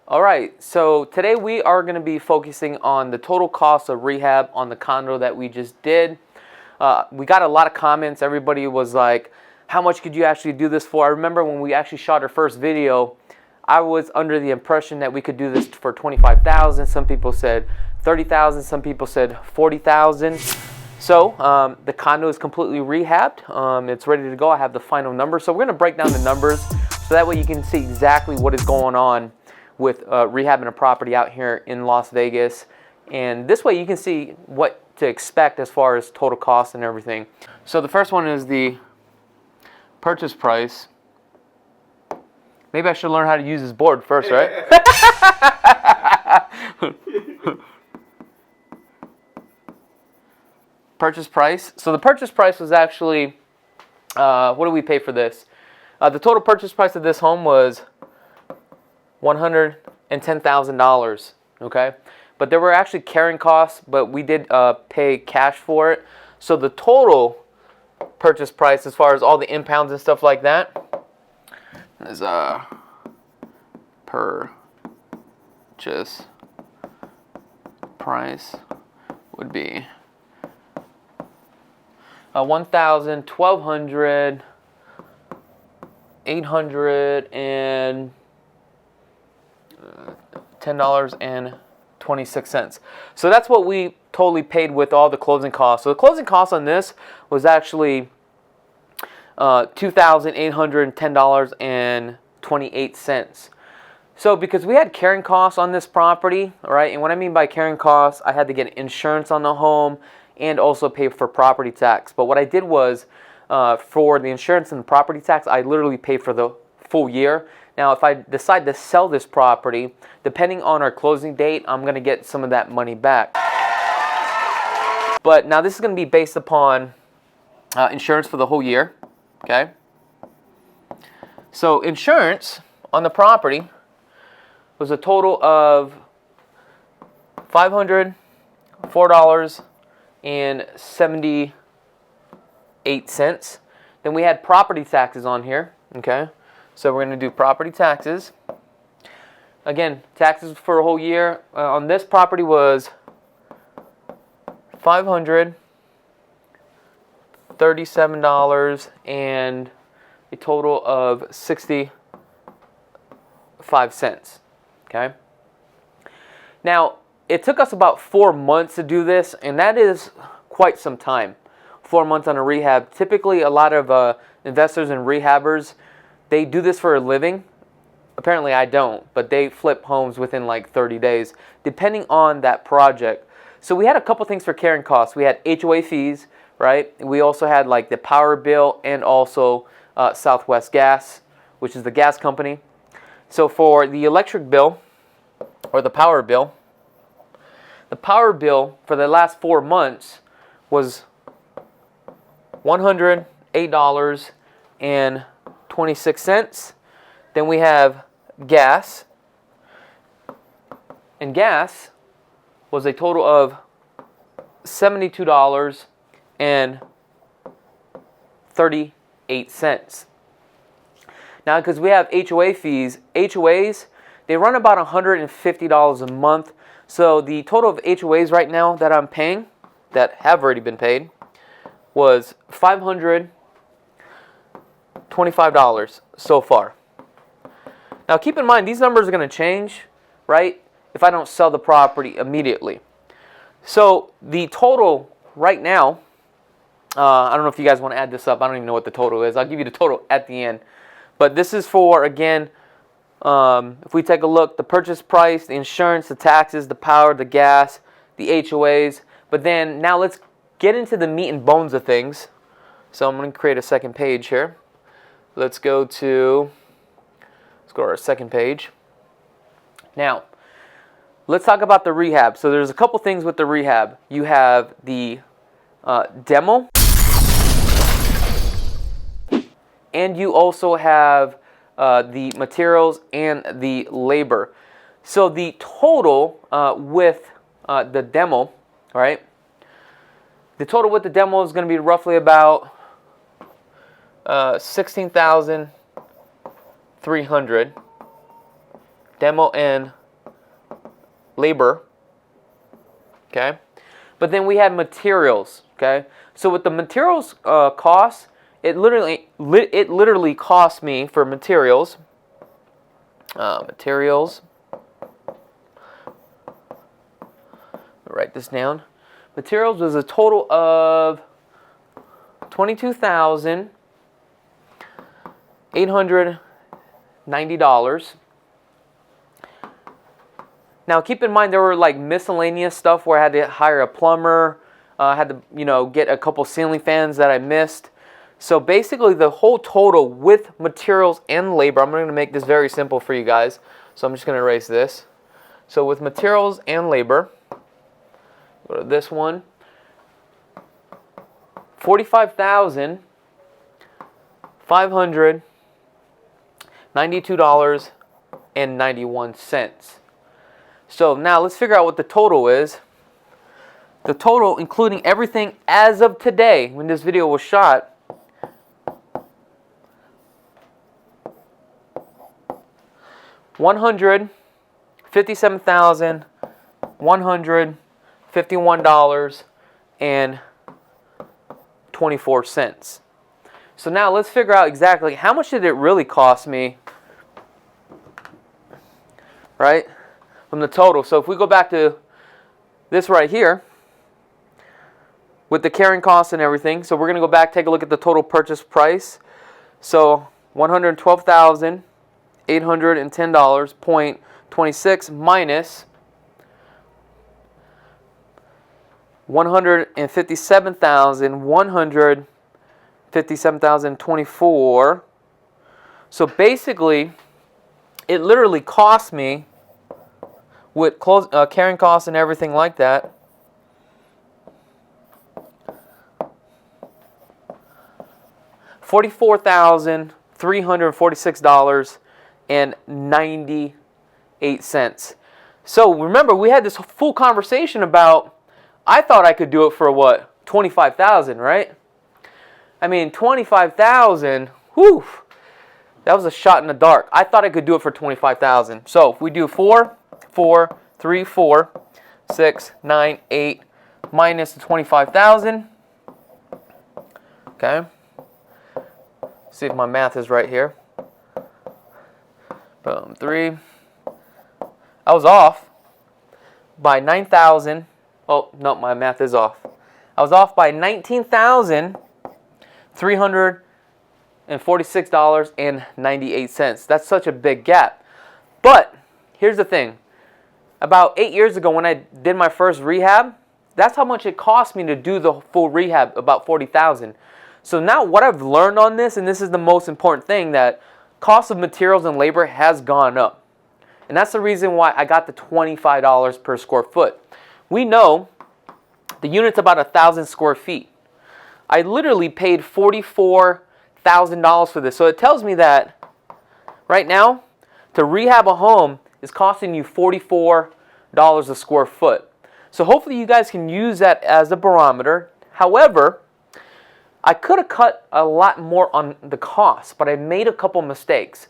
Alright, so today we are going to be focusing on the total cost of rehab on the condo that we just did. We got a lot of comments. Everybody was like, how much could you actually do this for? I remember when we actually shot our first video, I was under the impression that we could do this for $25,000. Some people said $30,000. Some people said $40,000. So the condo is completely rehabbed. It's ready to go. I have the final number. So we're going to break down the numbers so that way you can see exactly what is going on with rehabbing a property out here in Las Vegas, and this way you can see what to expect as far as total cost and everything. So the first one is the purchase price. Maybe I should learn how to use this board first, right? Purchase price. So the purchase price was actually, what did we pay for this? The total purchase price of this home was $110,000, okay? But there were actually carrying costs, but we did pay cash for it. So the total purchase price, as far as all the impounds and stuff like that, is purchase price would be $1,000, $1,200, $800, and $10.26. So that's what we totally paid with all the closing costs. So the closing cost on this was actually $2,810.28. So because we had carrying costs on this property, right? And what I mean by carrying costs, I had to get insurance on the home and also pay for property tax. But what I did was for the insurance and the property tax, I literally paid for the full year. Now, if I decide to sell this property, depending on our closing date, I'm going to get some of that money back. But now this is going to be based upon insurance for the whole year, okay? So insurance on the property was a total of $504.78. Then we had property taxes on here, okay? So we're going to do property taxes. Again, taxes for a whole year on this property was $537 and a total of 65 cents. Okay. Now, it took us about 4 months to do this, and that is quite some time. 4 months on a rehab. Typically, a lot of investors and rehabbers, they do this for a living. Apparently I don't, but they flip homes within like 30 days, depending on that project. So we had a couple things for carrying costs. We had HOA fees, right? We also had like the power bill and also Southwest Gas, which is the gas company. So for the electric bill, or the power bill for the last 4 months was $108.26. Then we have gas, and gas was a total of $72.38. Now, because we have HOA fees, HOAs, they run about $150 a month. So the total of HOAs right now that I'm paying, that have already been paid, was $525 so far. Now keep in mind, these numbers are going to change, right, if I don't sell the property immediately. So the total right now, I don't know if you guys want to add this up. I don't even know what the total is. I'll give you the total at the end. But this is for, again, if we take a look, the purchase price, the insurance, the taxes, the power, the gas, the HOAs. But then now let's get into the meat and bones of things. So I'm going to create a second page here. Let's go to our second page. Now, let's talk about the rehab. So there's a couple things with the rehab. You have the demo and you also have the materials and the labor. So the total with the demo, right? The total with the demo is going to be roughly about $16,300 demo and labor. Okay, but then we had materials. Okay, so with the materials cost, it literally cost me for materials. Materials. Write this down. Materials was a total of $22,890. Now keep in mind there were like miscellaneous stuff where I had to hire a plumber, had to get a couple ceiling fans that I missed. So basically the whole total with materials and labor, I'm going to make this very simple for you guys. So I'm just going to erase this. So with materials and labor, go to this one, $45,592.91. So now let's figure out what the total is. The total, including everything as of today, when this video was shot, $157,151.24. So now let's figure out exactly how much did it really cost me, right, from the total. So if we go back to this right here, with the carrying costs and everything, so we're going to go back, take a look at the total purchase price. So $112,810.26 minus $157,157.24. So basically, it literally cost me, with carrying costs and everything like that, $44,346.98. So remember, we had this full conversation about, I thought I could do it for what, $25,000, right? I mean, $25,000, whew, that was a shot in the dark. I thought I could do it for $25,000. So if we do 4, 4, 3, 4, 6, 9, 8 minus the 25,000. Okay. See if my math is right here. Boom, 3. I was off by 9,000. Oh, no, my math is off. I was off by $19,346.98. That's such a big gap. But here's the thing. About 8 years ago when I did my first rehab, that's how much it cost me to do the full rehab, about $40,000. So now what I've learned on this, and this is the most important thing, that cost of materials and labor has gone up. And that's the reason why I got the $25 per square foot. We know the unit's about 1,000 square feet. I literally paid $44,000 for this. So it tells me that right now, to rehab a home is costing you $44 a square foot. So hopefully you guys can use that as a barometer. However, I could have cut a lot more on the cost, but I made a couple mistakes.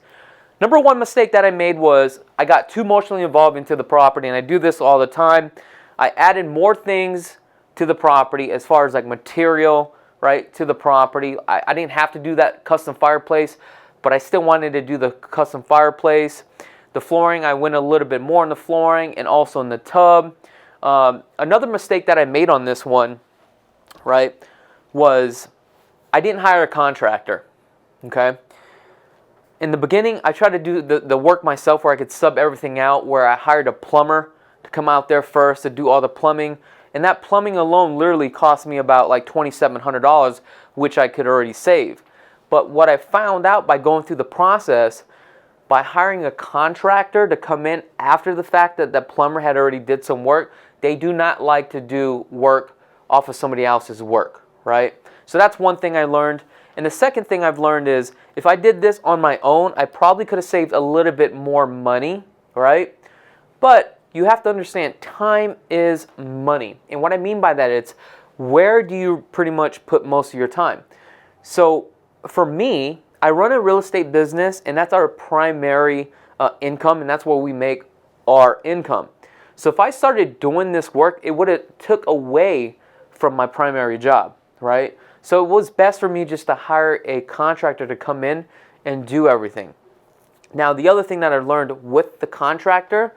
Number one mistake that I made was I got too emotionally involved into the property, and I do this all the time. I added more things to the property as far as like material, right, to the property. I didn't have to do that custom fireplace, but I still wanted to do the custom fireplace. The flooring, I went a little bit more on the flooring and also in the tub. Another mistake that I made on this one, right, was I didn't hire a contractor, okay? In the beginning, I tried to do the work myself where I could sub everything out, where I hired a plumber to come out there first to do all the plumbing. And that plumbing alone literally cost me about like $2,700, which I could already save. But what I found out by going through the process, by hiring a contractor to come in after the fact that the plumber had already did some work, they do not like to do work off of somebody else's work, right? So that's one thing I learned. And the second thing I've learned is if I did this on my own, I probably could have saved a little bit more money, right? But you have to understand time is money. And what I mean by that, it's where do you pretty much put most of your time? So for me, I run a real estate business, and that's our primary income, and that's where we make our income. So if I started doing this work, it would have took away from my primary job, right? So it was best for me just to hire a contractor to come in and do everything. Now, the other thing that I've learned with the contractor,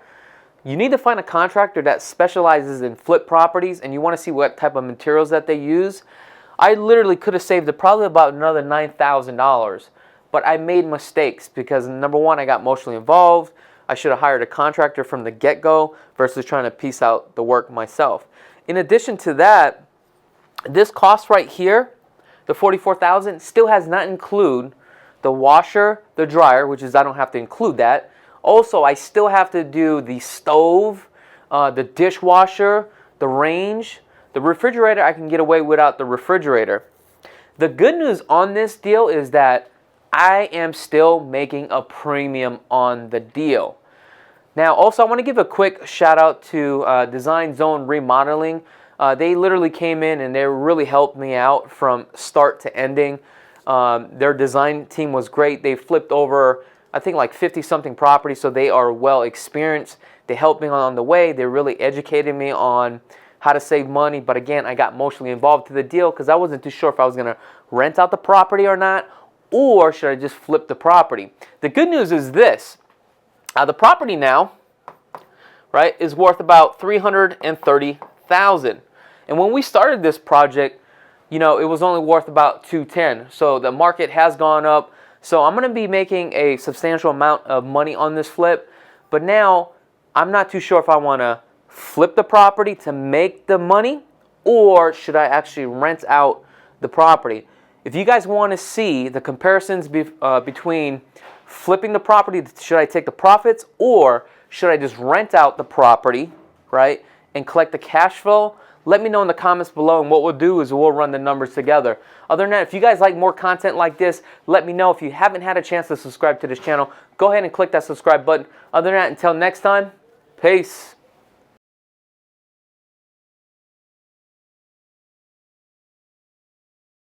you need to find a contractor that specializes in flip properties, and you want to see what type of materials that they use. I literally could have saved probably about another $9,000, but I made mistakes because, number one, I got emotionally involved. I should have hired a contractor from the get-go versus trying to piece out the work myself. In addition to that, this cost right here, the $44,000, still has not include the washer, the dryer, which is I don't have to include that. Also, I still have to do the stove, the dishwasher, the range, the refrigerator. I can get away without the refrigerator. The good news on this deal is that I am still making a premium on the deal. Now, also, I want to give a quick shout out to Design Zone Remodeling. They literally came in and they really helped me out from start to ending. Their design team was great. They flipped over, I think, like 50-something properties, so they are well experienced. They helped me on the way. They really educated me on how to save money. But again, I got emotionally involved to the deal because I wasn't too sure if I was going to rent out the property or not, or should I just flip the property. The good news is this. The property now, right, is worth about $330,000. And when we started this project, you know, it was only worth about $210,000. So the market has gone up. So I'm going to be making a substantial amount of money on this flip. But now I'm not too sure if I want to flip the property to make the money, or should I actually rent out the property. If you guys want to see the comparisons between flipping the property, should I take the profits, or should I just rent out the property, right, and collect the cash flow? Let me know in the comments below, and what we'll do is we'll run the numbers together. Other than that, if you guys like more content like this, let me know. If you haven't had a chance to subscribe to this channel, go ahead and click that subscribe button. Other than that, until next time, peace.